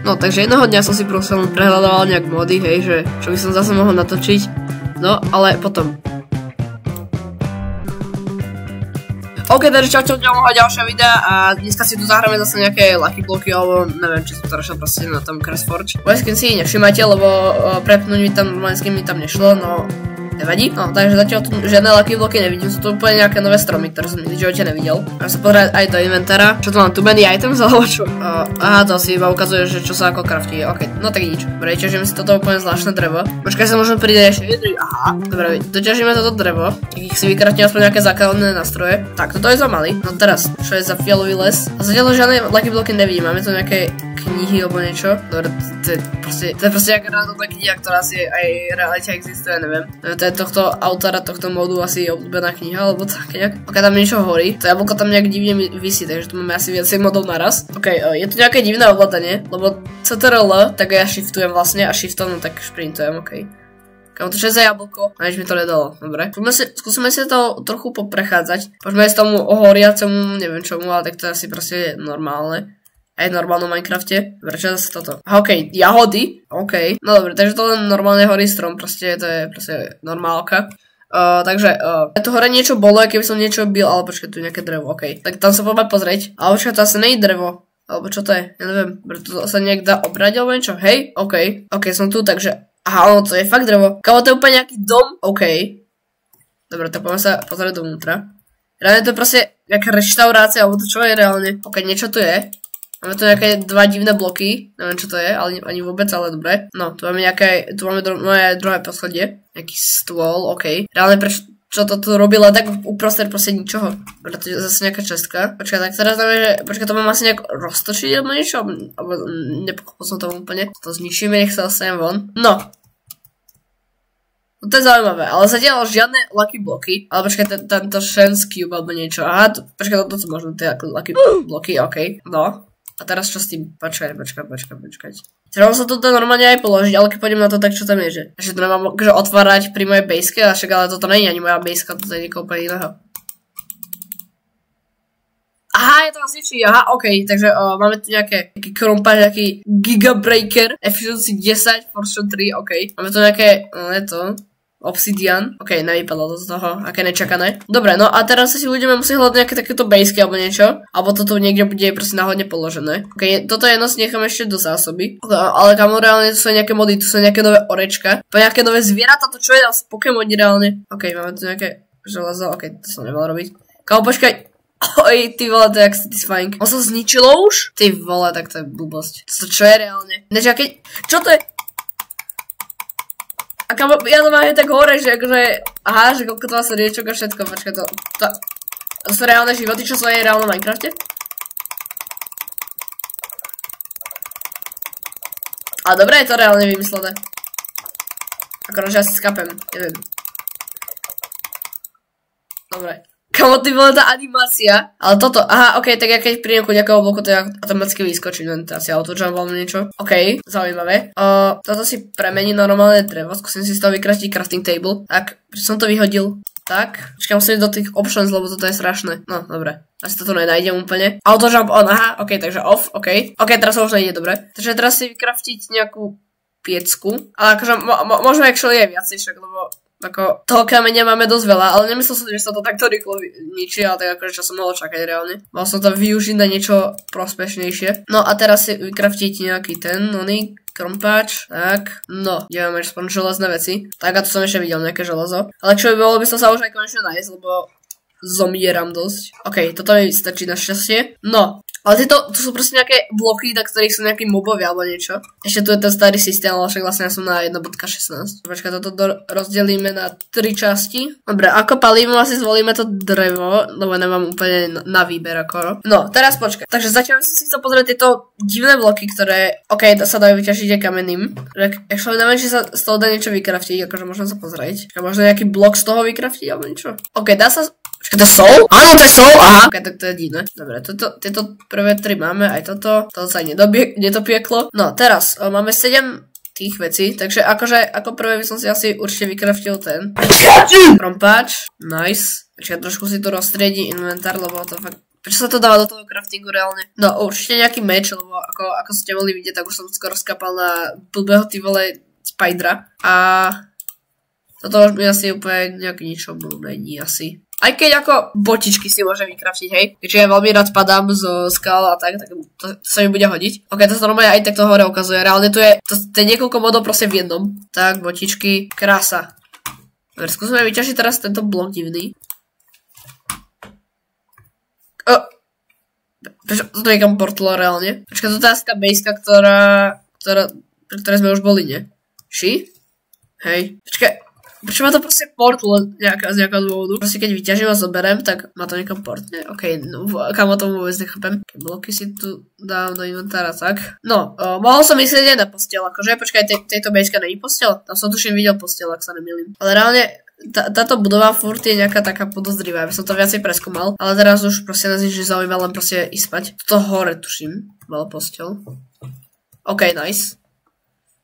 No, takže jednoho dňa som si proste prehľadával nejak mody, hej, že čo by som zase mohol natočiť. No, ale potom. OK, takže čau, ďalšia videa a dneska si tu zahráme zase nejaké lucky bloky, alebo neviem, či som to rešil proste na tom CraftForge. Voľsky si nevšimajte, lebo prepnúť mi tam, voľsky mi tam nešlo, no nevadí. No, takže zatiaľ tu žiadne lucky bloky nevidím, sú to úplne nejaké nové stromy, ktoré som nikdy v živote nevidel. Môžem sa pozrieť aj do inventára. Čo tu mám, tu many items, alebo čo? Aha, to asi iba ukazuje, že čo sa ako craftí. OK, no tak nič. Dobre, ťažíme si toto úplne zvláštne drevo. Počkaj, sa možno pridať ešte jedný. Aha, dobre, doťažíme toto drevo. Ich si vykraftíme aspoň nejaké základné nástroje. Tak, toto je za malý. No teraz, čo je za fialový les? A zatiaľ žiadne lucky bloky nevidím. Máme tu nejaké knihy alebo niečo. Dobre, to je proste nejaká randomná kniha, ktorá asi aj v realite existuje, neviem. To je tohto autora, tohto modu asi obľúbená kniha, alebo tak nejak. Ok, tam niečo horí. To jablko tam nejak divne visí, takže tu máme asi viacej modov naraz. Ok, je tu nejaké divné ovládanie, lebo CTRL, tak ja shiftujem vlastne a shiftom, no tak šprintujem, ok. Kam to čo je za jablko? A nič mi to nedalo, dobre. Skúsime si to trochu poprechádzať. Poďme aj z tomu ohoriacemu, neviem čomu, ale tak to je asi proste normálne. Aj v normálnom Minecrafte. Dobre, čo zase toto? OK, jahody. OK. No dobre, takže to len normálne horí strom, proste to je proste normálka. Takže, tu hore niečo bolo, keby som niečo bil, ale počkaj, tu je nejaké drevo, OK. Tak tam sa poďme pozrieť. Ale počkaj, to asi nie je drevo. Alebo čo to je? Ja neviem, to sa nejak dá obrať alebo niečo, hej? OK, som tu, takže, aha, to je fakt drevo. Kámo, to je úplne nejaký dom? OK. Dobre, tak poďme sa pozrieť dovnútra. Reálne to je proste nejaká reštaurácia, alebo to čo je reálne? OK, niečo tu je. Máme tu nejaké dva divné bloky, neviem čo to je, ale ani vôbec, ale dobre. No, tu máme nejaké, moje druhé poschodie, nejaký stôl, OK. Reálne čo to tu robila, tak uprostred proste ničoho. To je zase nejaká čestka. Počkaj, tak teraz dáme, že, počkaj, to mám asi nejak roztočiť alebo niečo, alebo nepochopil som to úplne. To zničíme, nech sa dostanem von. No. To je zaujímavé, ale zatiaľ žiadne lucky bloky. Ale počkaj, tento Chance Cube alebo niečo. Aha, počkaj, toto sú možno tie lucky bloky, OK. No. A teraz čo s tým? Počkať. Treba sa toto normálne aj položiť, ale keď pôjdem na to, tak čo tam je, že? Ešte to nemám akože otvárať pri mojej baseke, ale však ale toto nie je ani moja baseka, toto je niekoho úplne iného. Aha, je to asi aha, OK, takže máme tu nejaký krumpáč, nejaký Gigabreaker, Efficiency 10, Fortune 3, OK. Máme tu nejaké, je to Obsidian, OK, nevypadlo to z toho, aké nečakané. Dobre, no a teraz si budeme musieť hľadať nejaké takéto basky alebo niečo, alebo toto niekde bude proste náhodne položené. OK, toto jedno si nechám ešte do zásoby, ale kamo reálne tu sú nejaké mody, tu sú nejaké nové orečka, po nejaké nové zvieratá, to čo je z Pokémoni reálne. OK, máme tu nejaké železo, OK, to som nemal robiť. Kamo, počkaj. Oj, ty vole, to je jak satisfying. On sa zničilo už? Ty vole, tak to je blbosť. To čo je reálne? Nečakaj, čo to je? A kam, ja to mám aj tak hore, že akože, aha, že koľko to má srdiečok a všetko, počkaj, to sú reálne životy, čo sú aj reálne v Minecrafte? A dobre je to reálne vymyslené. Akože asi skapem, neviem. Dobre. Kamo, ty vole, tá animácia. Ale toto, aha, OK, tak ja keď prídem ku nejakého bloku, to ja automaticky vyskočím, len to asi autojump alebo niečo. OK, zaujímavé. Toto si premení normálne drevo, skúsim si z toho vykratiť crafting table. Tak, prečo som to vyhodil? Tak, počkaj, musím ísť do tých options, lebo toto je strašné. No, dobre. Asi to tu nenájdem úplne. Autojump on, aha, OK, takže off, OK. OK, teraz sa už nejde, dobre. Takže teraz si vykraftiť nejakú piecku. Ale akože, môžeme actually aj viacej však, lebo ako, toho kameňa máme dosť veľa, ale nemyslel som, že sa to takto rýchlo ničí, ale tak akože čo som mohol čakať reálne. Mal som to využiť na niečo prospešnejšie. No a teraz si vykraftiť nejaký ten, oný krompáč, tak, no, ideme aspoň železné veci. Tak a tu som ešte videl nejaké železo. Ale čo by bolo, by som sa už aj konečne nájsť, lebo zomieram dosť. OK, toto mi stačí na šťastie. No. Ale tu sú proste nejaké bloky, na ktorých sú nejakí mobovia alebo niečo. Ešte tu je ten starý systém, ale však vlastne ja som na 1.16. Počkaj, toto rozdelíme na 3 časti. Dobre, ako palivo asi zvolíme to drevo, lebo nemám úplne na výber ako. No, teraz počkaj. Takže zatiaľ som si chcel pozrieť tieto divné bloky, ktoré, OK, sa dajú vyťažiť aj kamenným. Actually, neviem, či sa z toho dá niečo vykraftiť, akože môžem sa pozrieť. Možno nejaký blok z toho vykraftiť alebo niečo. OK, dá sa. Počkaj, to je sol? Áno, to je sol, aha. Ok, tak to je divné. Dobre, tieto prvé 3 máme, aj toto. To sa nedopieklo. No, teraz máme 7 tých vecí, takže akože, ako prvé by som si asi určite vykraftil ten krompáč. Nice. Počkaj, trošku si tu rozstriedí inventár, lebo to fakt Prečo sa to dáva do toho craftingu reálne? No určite nejaký meč, lebo ako ste mohli vidieť, tak už som skoro skapal na blbého ty vole Spidera. A toto už mi asi úplne nejak ničom není asi. Aj keď ako botičky si môžem vykraftiť, hej. Keďže ja veľmi rád padám zo skal a tak to sa mi bude hodiť. Ok, to sa normálne aj takto hore ukazuje. Reálne to je niekoľko modov proste v jednom. Tak, botičky, krása. Dobre, skúsme vyťažiť teraz tento blok divný. Prečo to niekam portlo reálne? Počkaj, to je asi tá baseka, pri ktorej sme už boli, nie? Hej. Počkaj, prečo ma to proste portlo z nejakého dôvodu? Proste keď vyťažím a zoberiem, tak ma to niekam portne? Ok, no, kam o tom vôbec nechápem. Bloky si tu dám do inventára, tak. No, mohol som myslieť aj na posteľ, akože, počkaj, tejto baseka není posteľ? Tam som tuším videl posteľ, ak sa nemýlim. Ale reálne, táto budova furt je nejaká taká podozrivá, aby som to viacej preskúmal, ale teraz už proste nás nič nezaujíma, len proste ísť spať. Toto hore tuším, mal posteľ. Ok, nice.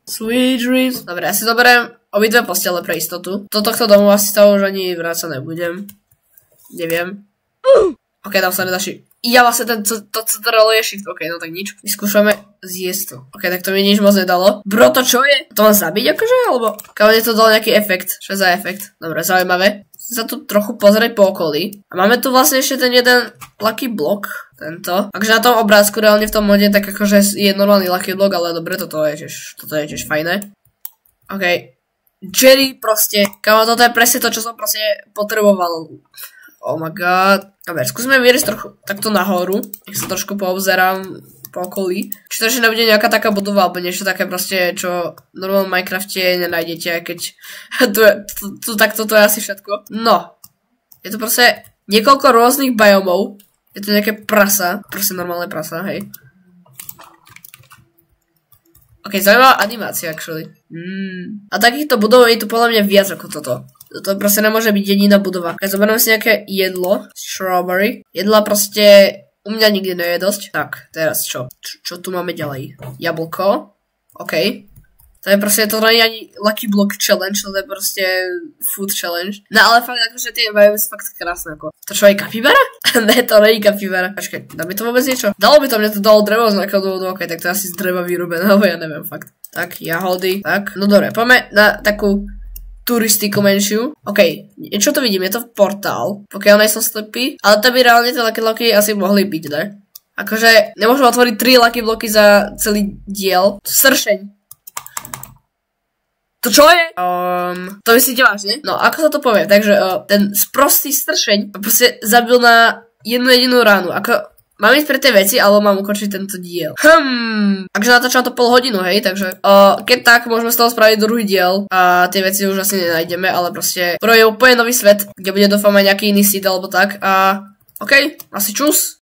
Sweet dreams. Dobre, ja si zoberiem obidve postele pre istotu. Do tohto domu asi sa už ani vrácať nebudem. Neviem. Ok, tam sa nedá ja vlastne to je shift, ok, no tak nič. Vyskúšame zjesť to. Ok, tak to mi nič moc nedalo. Bro, to čo je? To mám zabiť akože? Alebo kámo, to dal nejaký efekt. Čo je za efekt? Dobre, zaujímavé. Chcem sa tu trochu pozrieť po okolí. A máme tu vlastne ešte ten jeden lucky block. Tento. Takže na tom obrázku reálne v tom mode tak akože je normálny lucky block, ale dobre, toto je tiež fajné. Ok. Jerry proste. Kámo, toto je presne to, čo som proste potreboval. Oh my god. Dobre, skúsme vyriesť trochu takto nahoru. Nech sa trošku poobzerám po okolí. Či to ešte nebude nejaká taká budova, alebo niečo také proste, čo v normálnom Minecrafte nenájdete, keď takto to je asi všetko. No. Je to proste niekoľko rôznych biomov. Je to nejaké prasa. Proste normálne prasa, hej. Ok, zaujímavá animácia, actually. A takýchto budov je tu podľa mňa viac ako toto. To proste nemôže byť jediná budova. Keď zoberieme si nejaké jedlo, strawberry. Jedla proste u mňa nikdy nie je dosť. Tak, teraz čo? Čo tu máme ďalej? Jablko. OK. To je proste, to nie je ani Lucky Block Challenge, to je proste Food Challenge. No ale fakt, akože tie majú fakt krásne ako. To čo je kapibara? Ne, to nie je kapibara. Počkaj, dá mi to vôbec niečo? Dalo by to, mne to dalo drevo z nejakého dôvodu, ok, tak to je asi z dreva vyrobené, alebo ja neviem fakt. Tak, jahody, tak. No dobre, poďme na takú turistiku menšiu. OK, čo to vidím? Je to portál, pokiaľ nejsem slepý, ale to by reálne tie Lucky Blocky asi mohli byť, ne? Akože, nemôžem otvoriť 3 Lucky Blocky za celý diel. Sršeň. To čo je? To myslíte vážne? No, ako sa to povie? Takže ten sprostý stršeň proste zabil na jednu jedinú ránu. Ako, mám ísť pre tie veci, alebo mám ukončiť tento diel? Takže natáčam to pol hodinu, hej, takže keď tak, môžeme z toho spraviť druhý diel a tie veci už asi nenájdeme, ale proste je úplne nový svet, kde bude dúfam aj nejaký iný seed alebo tak a OK, asi čus.